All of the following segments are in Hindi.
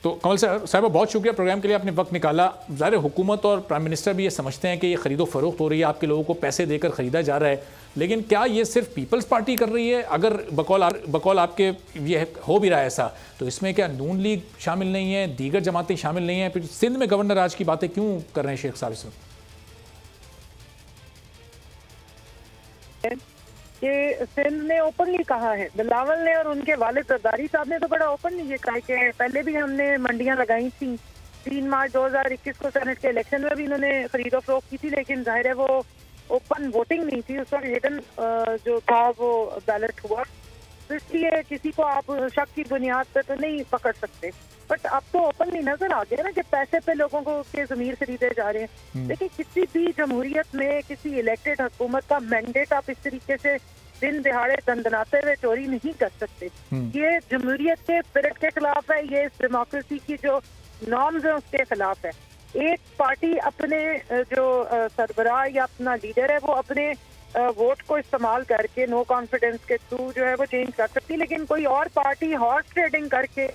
तो कमल साहब बहुत शुक्रिया प्रोग्राम के लिए, आपने वक्त निकाला। ज़ाहिर हुकूमत और प्राइम मिनिस्टर भी ये समझते हैं कि ये खरीदो फरोख्त हो रही है, आपके लोगों को पैसे देकर ख़रीदा जा रहा है, लेकिन क्या ये सिर्फ पीपल्स पार्टी कर रही है? अगर बकौल आपके ये हो भी रहा है ऐसा, तो इसमें क्या नून लीग शामिल नहीं है, दीगर जमातें शामिल नहीं हैं? फिर सिंध में गवर्नर राज की बातें क्यों कर रहे हैं शेख साहब इस वक्त? कि सिंध ने ओपनली कहा है, बिलावल ने और उनके वालिद जरदारी साहब ने तो बड़ा ओपनली ये कहा कि पहले भी हमने मंडियां लगाई थी। 3 मार्च 2021 को सेनेट के इलेक्शन में भी इन्होंने खरीदो फरोख्त की थी, लेकिन जाहिर है वो ओपन वोटिंग नहीं थी, उस वक्त हिडन जो था वो बैलेट हुआ, तो इसलिए किसी को आप शक की बुनियाद पर तो नहीं पकड़ सकते। बट अब तो ओपनली नजर आ गया ना कि पैसे पे लोगों को के ज़मीर खरीदे जा रहे हैं। देखिए, किसी भी जमहूरियत में किसी इलेक्टेड हुकूमत का मैंडेट आप इस तरीके से दिन दिहाड़े दंदनाते हुए चोरी नहीं कर सकते। ये जमहूरियत के स्पिरिट के खिलाफ है, ये इस डेमोक्रेसी की जो नॉर्म्स है उसके खिलाफ है। एक पार्टी अपने जो सरबराह या अपना लीडर है वो अपने वोट को इस्तेमाल करके नो कॉन्फिडेंस के थ्रू जो है वो चेंज कर सकती, लेकिन कोई और पार्टी हॉर्स ट्रेडिंग करके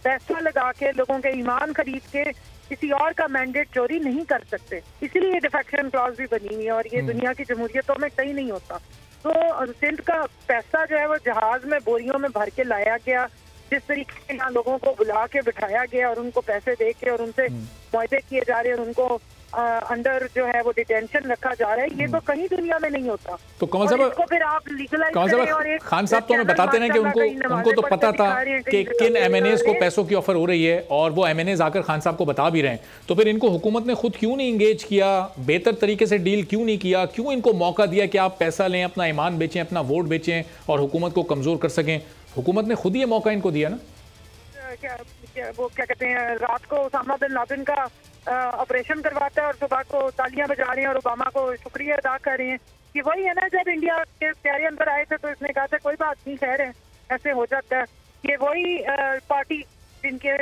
पैसा लगा के लोगों के ईमान खरीद के किसी और का मैंडेट चोरी नहीं कर सकते। इसीलिए डिफेक्शन क्लॉज भी बनी हुई है और ये दुनिया की जमहूरियतों में कहीं नहीं होता। तो सिंध का पैसा जो है वो जहाज में बोरियों में भर के लाया गया, जिस तरीके से यहाँ लोगों को बुला के बिठाया गया और उनको पैसे दे के और उनसे मुआहदे किए जा रहे हैं और उनको अंडर जो है वो डिटेंशन रखा जा रहा है, ये तो कहीं दुनिया में नहीं होता। तो कमल साहब, फिर आप लीगलाइज करें और एक खान साहब तो हमें बताते हैं कि उनको तो पता था कि किन एमएनएज को पैसों की ऑफर हो रही है और वो एमएनएज आकर खान साहब को बता भी रहे हैं, तो फिर इनको हुकूमत ने खुद क्यों नहीं इंगेज किया, बेहतर तरीके से डील क्यों नहीं किया, क्यों इनको मौका दिया कि आप पैसा लें, अपना ईमान बेचें, अपना वोट बेचें और हुकूमत को कमजोर कर सकें? हुकूमत ने खुद ही ये मौका इनको दिया ना। वो क्या कहते हैं, रात को उसामा बिन लादेन का ऑपरेशन करवाता है और सुबह को तालियां बजा रहे हैं और ओबामा को शुक्रिया अदा कर रहे हैं। कि वही है ना, जब इंडिया के प्यारे अंदर आए थे तो इसने कहा था कोई बात नहीं, खैर है, ऐसे हो जाता है। ये वही पार्टी जिनके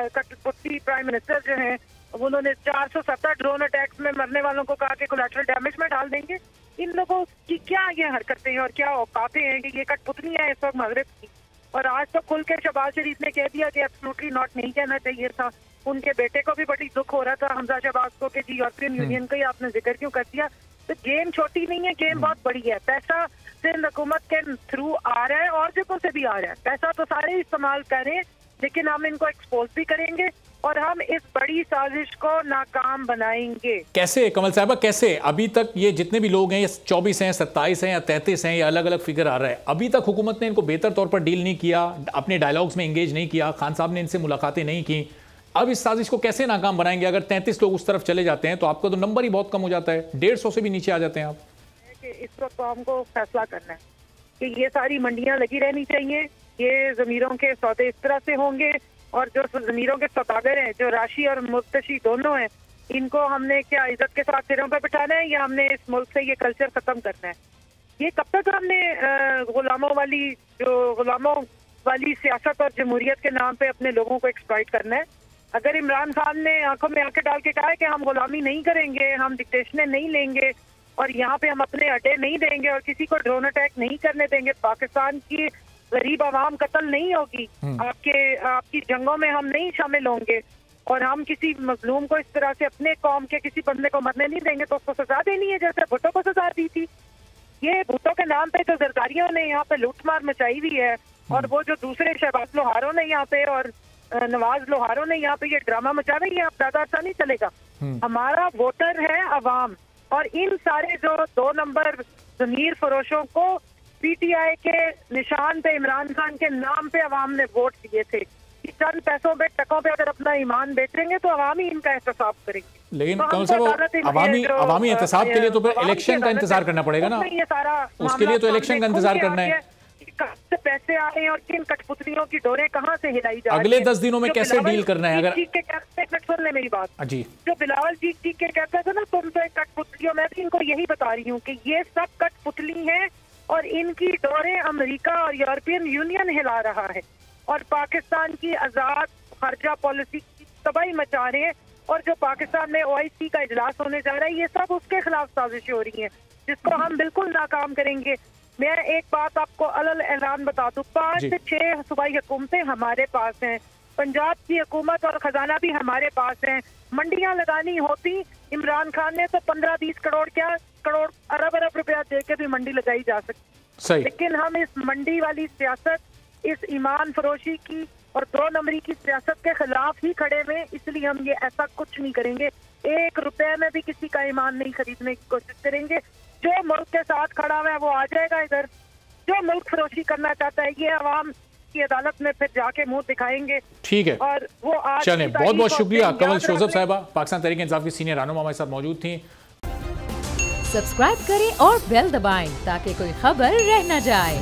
कठपुतली प्राइम मिनिस्टर जो हैं उन्होंने 470 ड्रोन अटैक्स में मरने वालों को कहा कि कोलैटरल डैमेज में डाल देंगे। इन लोगों की क्या ये हरकतें हैं और क्या औकातें हैं कि ये कठपुतलियां हैं इस वक्त मगरिब की। और आज तो खुल के शहबाज शरीफ ने कह दिया कि एब्सोल्युटली नॉट नहीं कहना चाहिए था। उनके बेटे को भी बड़ी दुख हो रहा था, हमजा शहबाज को, कि जी यूरोपियन यूनियन का ही आपने जिक्र क्यों कर दिया। तो गेम छोटी नहीं है, गेम बहुत बड़ी है। पैसा सिंध हुकूमत के थ्रू आ रहा है और जगहों से भी आ रहा है। पैसा तो सारे इस्तेमाल करें, लेकिन हम इनको एक्सपोज भी करेंगे और हम इस बड़ी साजिश को नाकाम बनाएंगे। कैसे कमल साहबा, कैसे? अभी तक ये जितने भी लोग हैं, ये 24 हैं, 27 हैं या 33 हैं, ये अलग अलग फिगर आ रहा है, अभी तक हुकूमत ने इनको बेहतर तौर पर डील नहीं किया, अपने डायलॉग्स में इंगेज नहीं किया, खान साहब ने इनसे मुलाकातें नहीं की। अब इस साजिश को कैसे नाकाम बनाएंगे? अगर 33 लोग उस तरफ चले जाते हैं तो आपका तो नंबर ही बहुत कम हो जाता है, 150 से भी नीचे आ जाते हैं आप। इस वक्त तो हमको फैसला करना है कि ये सारी मंडियां लगी रहनी चाहिए, ये जमीरों के सौदे इस तरह से होंगे और जो जमीरों के सौदागर हैं, जो राशि और मुर्तशी दोनों हैं, इनको हमने क्या इज्जत के साथ सिरों पर बिठाना है या हमने इस मुल्क से ये कल्चर खत्म करना है? ये कब तक हमने गुलामों वाली सियासत और जमहूरियत के नाम पे अपने लोगों को एक्सप्लॉइट करना है? अगर इमरान खान ने आंखों में आंखें डाल के कहा है कि हम गुलामी नहीं करेंगे, हम डिक्टेशनें नहीं लेंगे और यहाँ पे हम अपने अड्डे नहीं देंगे और किसी को ड्रोन अटैक नहीं करने देंगे, पाकिस्तान की गरीब आवाम कत्ल नहीं होगी, आपकी जंगों में हम नहीं शामिल होंगे और हम किसी मजलूम को इस तरह से अपने कौम के किसी बंदे को मरने नहीं देंगे, तो उसको सजा देनी है जैसे भुट्टो को सजा दी थी। ये भुट्टो के नाम पे तो जरदारियों ने यहाँ पे लूटमार मचाई हुई है और वो जो दूसरे शहबाज लोहारों ने यहाँ पे और नवाज लोहारों ने यहाँ पे ये ड्रामा मचा रही है, अब ज्यादा अच्छा नहीं चलेगा। हमारा वोटर है अवाम और इन सारे जो 2 नंबर जमीर फरोशों को पीटीआई के निशान पे इमरान खान के नाम पे अवाम ने वोट दिए थे कि चंद पैसों पे टकों पे अगर अपना ईमान बेचेंगे तो अवाम ही इनका एहतसाब करेंगे। लेकिन कौन सा अवामी एहतसाब के लिए तो फिर इलेक्शन का इंतजार करना पड़ेगा ना, उसके लिए तो इलेक्शन का इंतजार करना है। कहाँ से पैसे आ रहे हैं और किन कठपुतलियों की डोरें कहाँ से हिलाई जा रही है, अगले 10 दिनों में कैसे डील करना है? अगर सुन ले मेरी बात जी, जो बिलावल जी के कहते थे ना तुम तो कठपुतलियों, मैं भी इनको यही बता रही हूँ कि ये सब कठपुतली है और इनकी डोरें अमेरिका और यूरोपियन यूनियन हिला रहा है और पाकिस्तान की आजाद खर्चा पॉलिसी की तबाही मचा रहे हैं और जो पाकिस्तान में OIC का इजलास होने जा रहा है, ये सब उसके खिलाफ साजिशें हो रही हैं जिसको हम बिल्कुल नाकाम करेंगे। मैं एक बात आपको अलल ऐलान बता दूं, 5 से 6 सूबाई हुकूमतें हमारे पास हैं पंजाब की हुकूमत और खजाना भी हमारे पास है। मंडियां लगानी होती इमरान खान ने तो 15-20 करोड़ क्या करोड़ अरब रुपया दे के भी मंडी लगाई जा सकती, लेकिन हम इस मंडी वाली सियासत, इस ईमान फरोशी की और 2 नंबरी की सियासत के खिलाफ ही खड़े हुए, इसलिए हम ये ऐसा कुछ नहीं करेंगे। 1 रुपए में भी किसी का ईमान नहीं खरीदने की कोशिश करेंगे। जो मुल्क के साथ खड़ा हुआ है वो आ जाएगा इधर, जो मुल्क फरोशी करना चाहता है ये अवाम की अदालत में फिर जाके मुंह दिखाएंगे। ठीक है, और वो आज चलें, बहुत बहुत शुक्रिया। कंवल शोजब साहिबा पाकिस्तान तहरीक इंसाफ की सीनियर रहनुमा हमारे साथ मौजूद थी। सब्सक्राइब करें और बेल दबाएं ताकि कोई खबर रह न जाए।